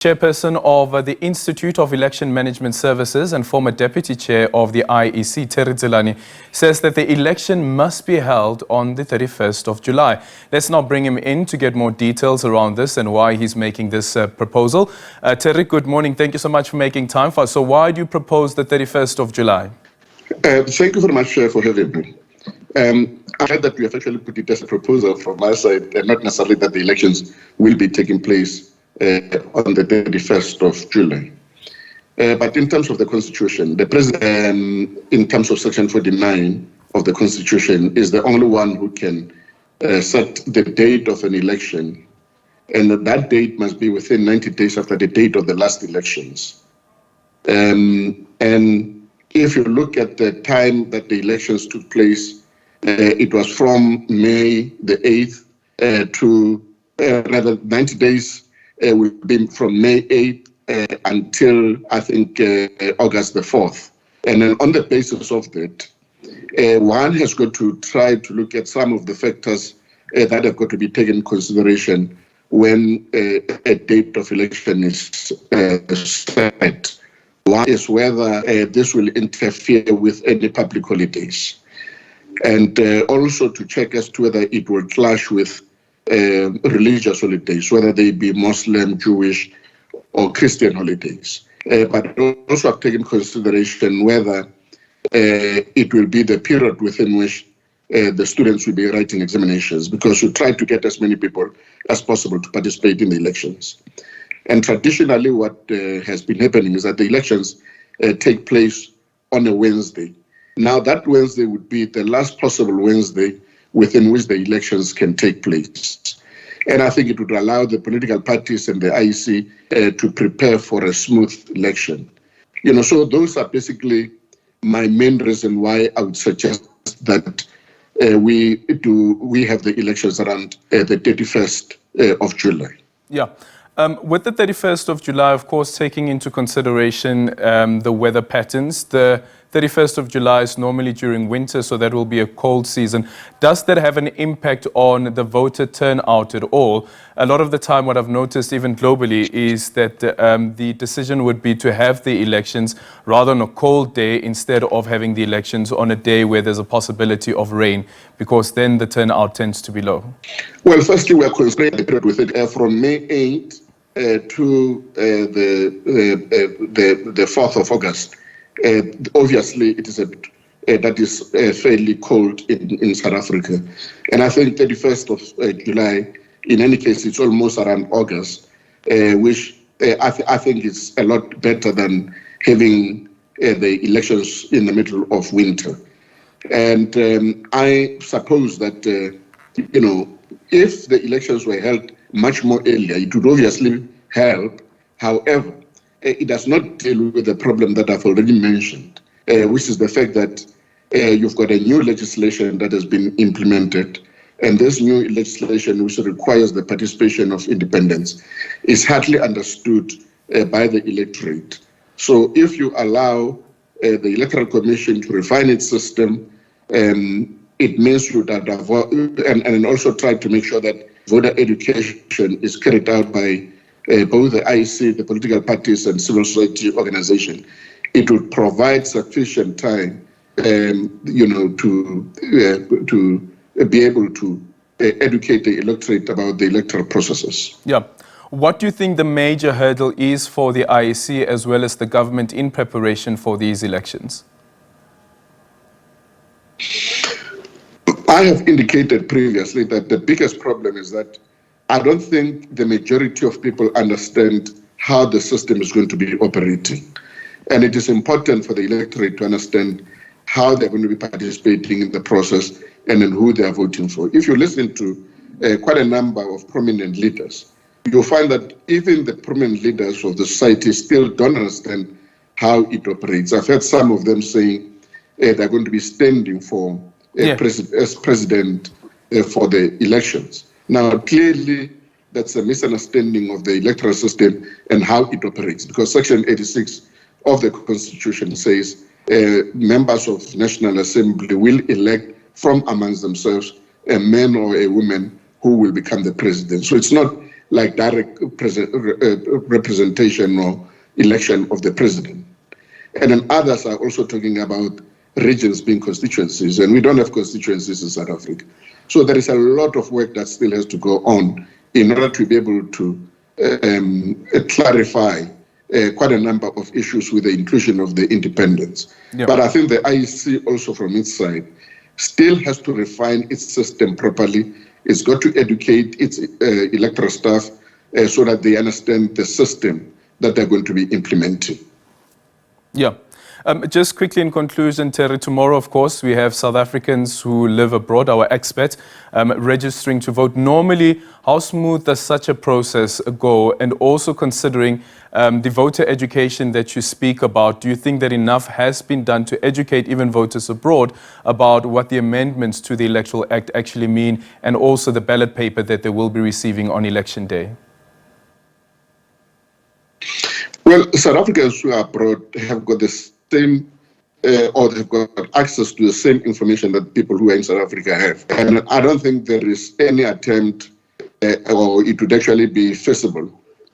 Chairperson of the Institute of Election Management Services and former Deputy Chair of the IEC, Tselane, says that the election must be held on the 31st of July. Let's now bring him in to get more details around this and why he's making this proposal. Terry, good morning. Thank you so much for making time for us. So why do you propose the 31st of July? Thank you very much for having me. I'm glad that we have actually put it as a proposal from my side, and not necessarily that the elections will be taking place on the 31st of July. But in terms of the Constitution, the President, in terms of Section 49 of the Constitution, is the only one who can set the date of an election, and that date must be within 90 days after the date of the last elections. And if you look at the time that the elections took place, it was from May the 8th to rather 90 days will be from May 8th until, I think, August the 4th. And then on the basis of that, one has got to try to look at some of the factors that have got to be taken into consideration when a date of election is set. One is whether this will interfere with any public holidays, and also to check as to whether it will clash with religious holidays, whether they be Muslim, Jewish, or Christian holidays. But also have taken consideration whether it will be the period within which the students will be writing examinations, because we try to get as many people as possible to participate in the elections. And traditionally, what has been happening is that the elections take place on a Wednesday. Now, that Wednesday would be the last possible Wednesday within which the elections can take place. And I think it would allow the political parties and the IEC to prepare for a smooth election. So those are basically my main reason why I would suggest that we have the elections around the 31st of July. Yeah. With the 31st of July, of course, taking into consideration the weather patterns, the 31st of July is normally during winter, so that will be a cold season. Does that have an impact on the voter turnout at all? A lot of the time, what I've noticed, even globally, is that the decision would be to have the elections rather on a cold day instead of having the elections on a day where there's a possibility of rain, because then the turnout tends to be low. Well, firstly, we are considering the period with it from May 8th to the 4th of August. Obviously, it is that is fairly cold in South Africa. And I think 31st of July, in any case, it's almost around August, which I think is a lot better than having the elections in the middle of winter. And I suppose that, if the elections were held much more earlier, it would obviously help. However, it does not deal with the problem that I've already mentioned, which is the fact that you've got a new legislation that has been implemented, and this new legislation, which requires the participation of independents, is hardly understood by the electorate. So if you allow the Electoral Commission to refine its system, it means you that and also try to make sure that voter education is carried out by both the IEC, the political parties, and civil society organization. It would provide sufficient time, to be able to educate the electorate about the electoral processes. Yeah. What do you think the major hurdle is for the IEC as well as the government in preparation for these elections? I have indicated previously that the biggest problem is that I don't think the majority of people understand how the system is going to be operating. And it is important for the electorate to understand how they're going to be participating in the process and then who they are voting for. If you listen to quite a number of prominent leaders, you'll find that even the prominent leaders of the society still don't understand how it operates. I've heard some of them saying they're going to be standing for as president for the elections. Now, clearly, that's a misunderstanding of the electoral system and how it operates, because Section 86 of the Constitution says members of National Assembly will elect from amongst themselves a man or a woman who will become the president. So it's not like direct representation or election of the president. And then others are also talking about regions being constituencies, and we don't have constituencies in South Africa. So there is a lot of work that still has to go on in order to be able to clarify quite a number of issues with the inclusion of the independents. Yeah. But I think the IEC also from its side still has to refine its system properly. It's got to educate its electoral staff so that they understand the system that they're going to be implementing. Yeah. Just quickly in conclusion, Terry, tomorrow, of course, we have South Africans who live abroad, our expats, registering to vote. Normally, how smooth does such a process go? And also considering the voter education that you speak about, do you think that enough has been done to educate even voters abroad about what the amendments to the Electoral Act actually mean, and also the ballot paper that they will be receiving on election day? Well, South Africans who are abroad have got the same, or they've got access to the same information that people who are in South Africa have. And I don't think there is any attempt, or it would actually be feasible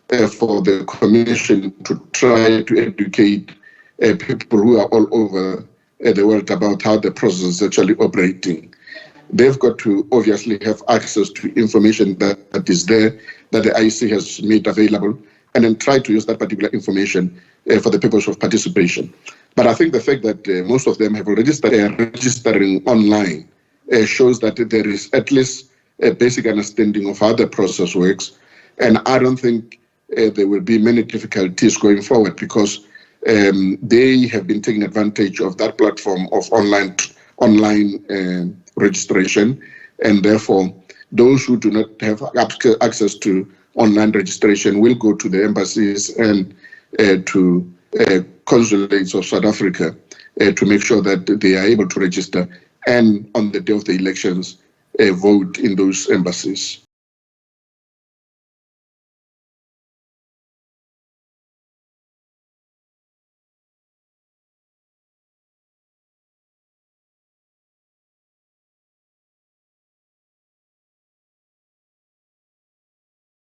for the Commission to try to educate people who are all over the world about how the process is actually operating. They've got to obviously have access to information that is there, that the IEC has made available, and then try to use that particular information for the purpose of participation. But I think the fact that most of them have already started registering online shows that there is at least a basic understanding of how the process works. And I don't think there will be many difficulties going forward, because they have been taking advantage of that platform of online registration. And therefore, those who do not have access to online registration will go to the embassies and to consulates of South Africa to make sure that they are able to register and on the day of the elections vote in those embassies.